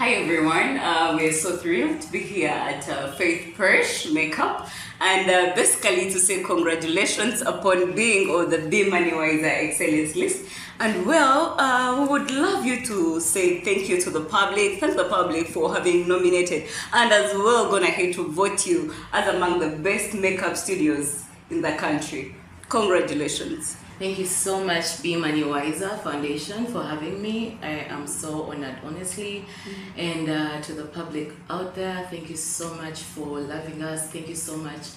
Hi everyone, we're so thrilled to be here at FAYTH PRESH Makeup, and basically to say congratulations upon being on the BeMWA Excellence List. And well, we would love you to say thank you to the public, thank the public for having nominated, and as well gone ahead to vote you as among the best makeup studios in the country. Congratulations. Thank you so much, BeMWA Foundation, for having me. I am so honored, honestly. And to the public out there, thank you so much for loving us. Thank you so much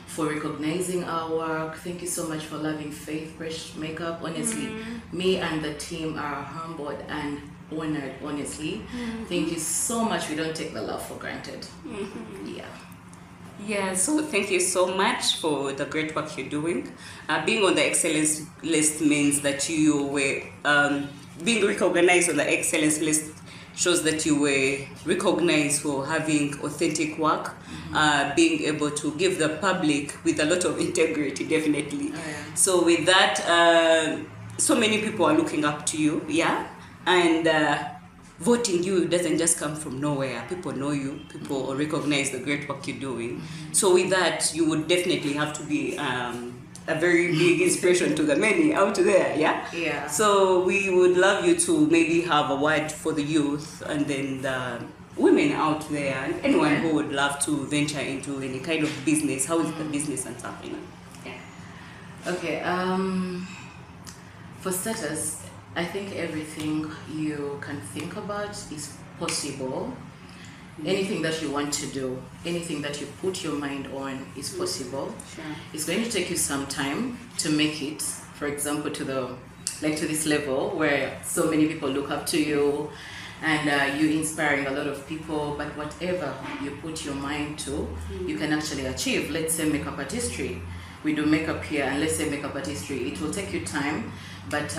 for recognizing our work. Thank you so much for loving FAYTH PRESH Makeup. Honestly, me and the team are humbled and honored, honestly. Thank you so much. We don't take the love for granted. Yeah, so thank you so much for the great work you're doing. Being on the excellence list means that you were being recognized on the excellence list shows that you were recognized for having authentic work, being able to give the public with a lot of integrity, definitely. So with that, so many people are looking up to you, and voting you doesn't just come from nowhere. People know you, people recognize the great work you're doing. So with that, you would definitely have to be a very big inspiration to the many out there, Yeah. So we would love you to maybe have a word for the youth and then the women out there and anyone who would love to venture into any kind of business. How is the business and stuff, Okay, for starters, I think everything you can think about is possible. Anything that you want to do, anything that you put your mind on is possible. It's going to take you some time to make it, for example, to this level where so many people look up to you and you're inspiring a lot of people. But whatever you put your mind to, you can actually achieve. Let's say makeup artistry. We do makeup here, and let's say makeup artistry. It will take you time, but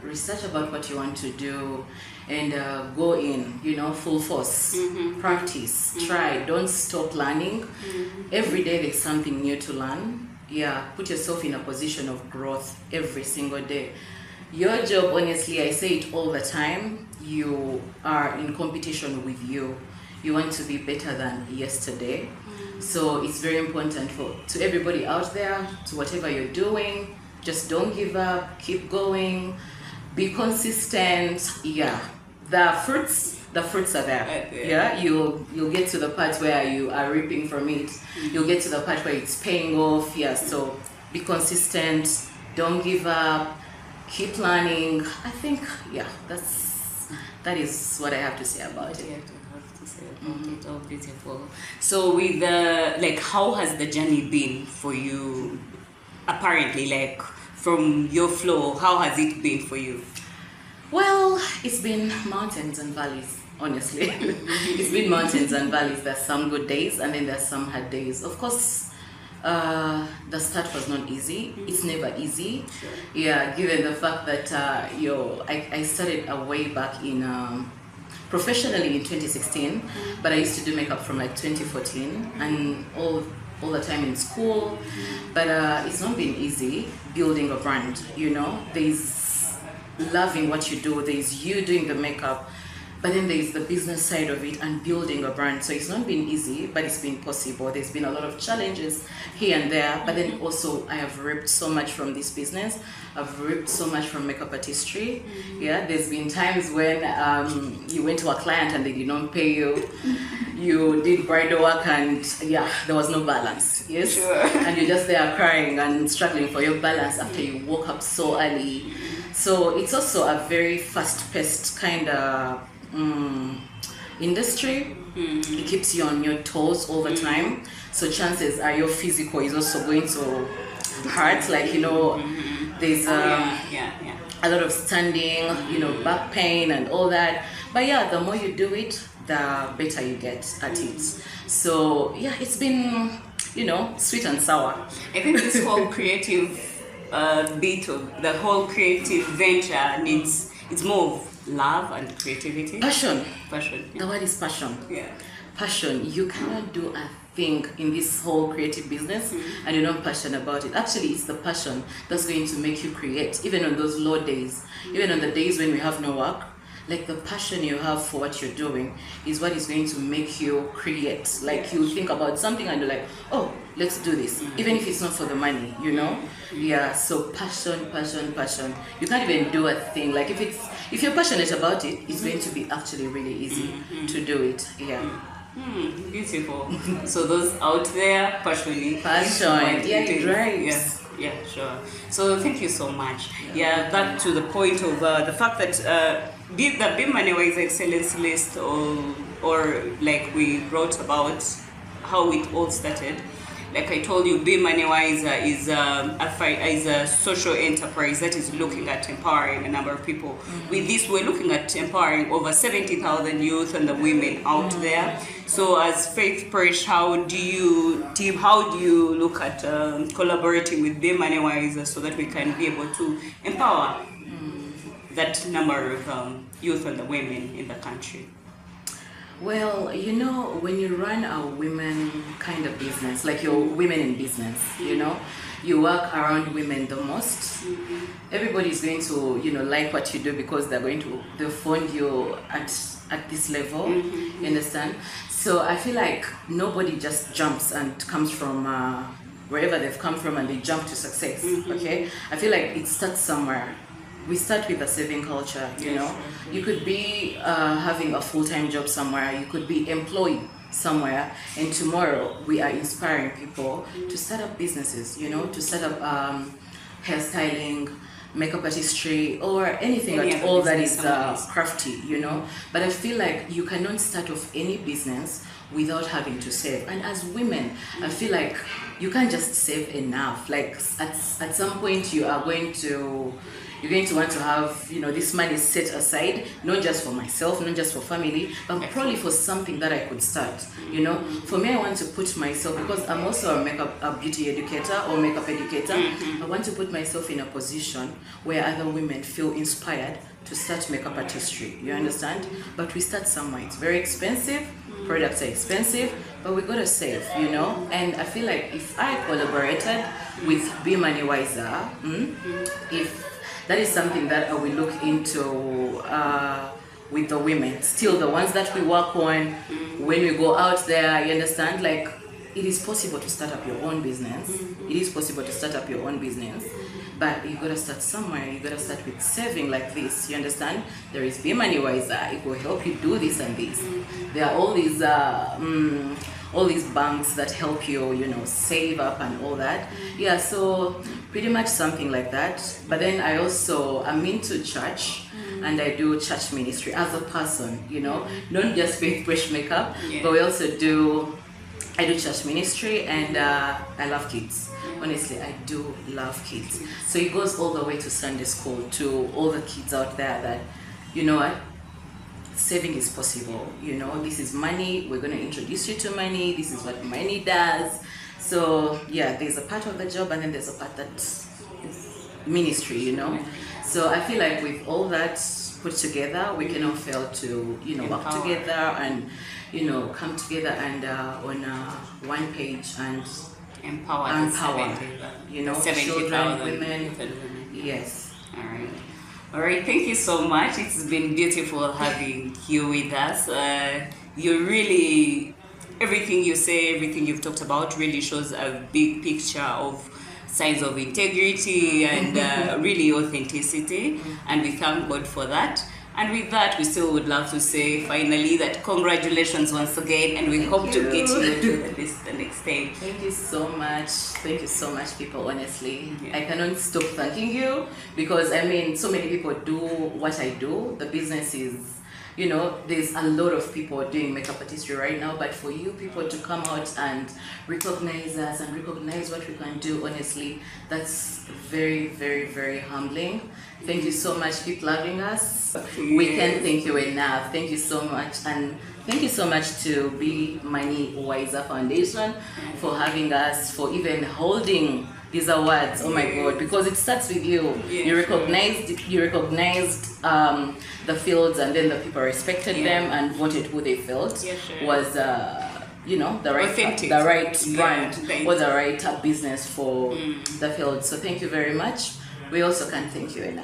research about what you want to do and go in, full force. Practice, try, don't stop learning. Every day there's something new to learn. Put yourself in a position of growth every single day. Your job, honestly, I say it all the time, you are in competition with you. You want to be better than yesterday. So it's very important to everybody out there, to whatever you're doing, just don't give up, keep going, be consistent. The fruits are there. You'll get to the part where you are reaping from it. You'll get to the part where it's paying off. So be consistent, don't give up, keep learning. I think that is what I have to say about it. Oh, beautiful. So with how has the journey been for you? Apparently, from your flow, how has it been for you? Well, it's been mountains and valleys, honestly. It's been mountains and valleys. There's some good days and then there's some hard days. Of course, the start was not easy. It's never easy. Given the fact that I started way back in professionally in 2016, but I used to do makeup from 2014 and all the time in school. But it's not been easy building a brand. There's loving what you do, there's you doing the makeup, but then there's the business side of it and building a brand. So it's not been easy, but it's been possible. There's been a lot of challenges here and there, but then also I have reaped so much from this business. I've reaped so much from makeup artistry. There's been times when you went to a client and they did not pay you. You did bridal work and there was no balance. And you're just there crying and struggling for your balance after you woke up so early. So it's also a very fast-paced kind of industry. It keeps you on your toes all the time. So chances are your physical is also going to hurt. There's a lot of standing, back pain and all that. But the more you do it, the better you get at it. So it's been, sweet and sour. I think this whole creative bit of the whole creative venture it's more of love and creativity. Passion. The word is passion. Passion. You cannot do a thing in this whole creative business and you're not passionate about it. Actually, it's the passion that's going to make you create, even on those low days, even on the days when we have no work. like the passion you have for what you're doing is what is going to make you create. Like you think about something and you're like, oh, let's do this, even if it's not for the money, you know. Yeah, so passion. You can't even do a thing like if you're passionate about it, it's going to be actually really easy to do it. Yeah. Beautiful. So those out there, passion, yeah, it drives. Yeah, sure. So thank you so much. Yeah, back to the point of the fact that the BeMWA is excellence list, or like we wrote about how it all started. Like I told you, BeMWA is a social enterprise that is looking at empowering a number of people. With this, we're looking at empowering over 70,000 youth and the women out there. So as Faith PRESH, how do you look at collaborating with BeMWA so that we can be able to empower that number of youth and the women in the country? Well, you know, when you run a women kind of business, like you're women in business, you know, you work around women the most. Everybody's going to, you know, like what you do because they'll fund you at this level, you understand? So I feel like nobody just jumps and comes from wherever they've come from and they jump to success, okay? I feel like it starts somewhere. We start with a saving culture, you know. You could be having a full-time job somewhere, you could be employed somewhere, and tomorrow we are inspiring people to start up businesses, you know, to start up hairstyling, makeup artistry, or anything at all that is crafty, you know. But I feel like you cannot start off any business without having to save. And as women, I feel like you can't just save enough. Like at some point you're going to want to have, you know, this money set aside, not just for myself, not just for family, but probably for something that I could start, you know. For me, I want to put myself, because I'm also a beauty educator or makeup educator, I want to put myself in a position where other women feel inspired to start makeup artistry, you understand? But we start somewhere. It's very expensive, products are expensive, but we gotta save, you know. And I feel like if I collaborated with BeMWA, if that is something that I will look into with the women. Still, the ones that we work on, when we go out there, you understand, like, it is possible to start up your own business. It is possible to start up your own business. But you gotta start somewhere. You gotta start with saving like this, you understand? There is BeMWA, it will help you do this and this. There are all these banks that help you, you know, save up and all that. Yeah, so pretty much something like that. But then I'm into church, and I do church ministry as a person, you know, not just Faith PRESH makeup, but I do church ministry, and I love kids. Honestly, I do love kids. So it goes all the way to Sunday school, to all the kids out there that, you know what, saving is possible, you know. This is money, we're going to introduce you to money, this is what money does. So yeah, there's a part of the job, and then there's a part that's ministry, you know. So I feel like with all that put together, we can all fail to, you know, work together and, you know, come together and on one page and empower, you know, children, women. Yes. All right, thank you so much. It's been beautiful having you with us. You really, everything you say, everything you've talked about really shows a big picture of signs of integrity and really authenticity, and we thank God for that. And with that, we still would love to say finally that congratulations once again, and we hope to get you to the next stage. Thank you so much. Thank you so much, people. Honestly, I cannot stop thanking you, because I mean, so many people do what I do. The business is, you know, there's a lot of people doing makeup artistry right now, but for you people to come out and recognize us and recognize what we can do, honestly, that's very, very, very humbling. Thank you so much. Keep loving us. We can't thank you enough. Thank you so much. And thank you so much to BeMWA Foundation for having us, for even holding these awards. Oh my God, because it starts with you. You recognized the fields, and then the people respected them and voted who they felt was you know, the right brand or the right business for the field. So thank you very much. We also can't thank you enough.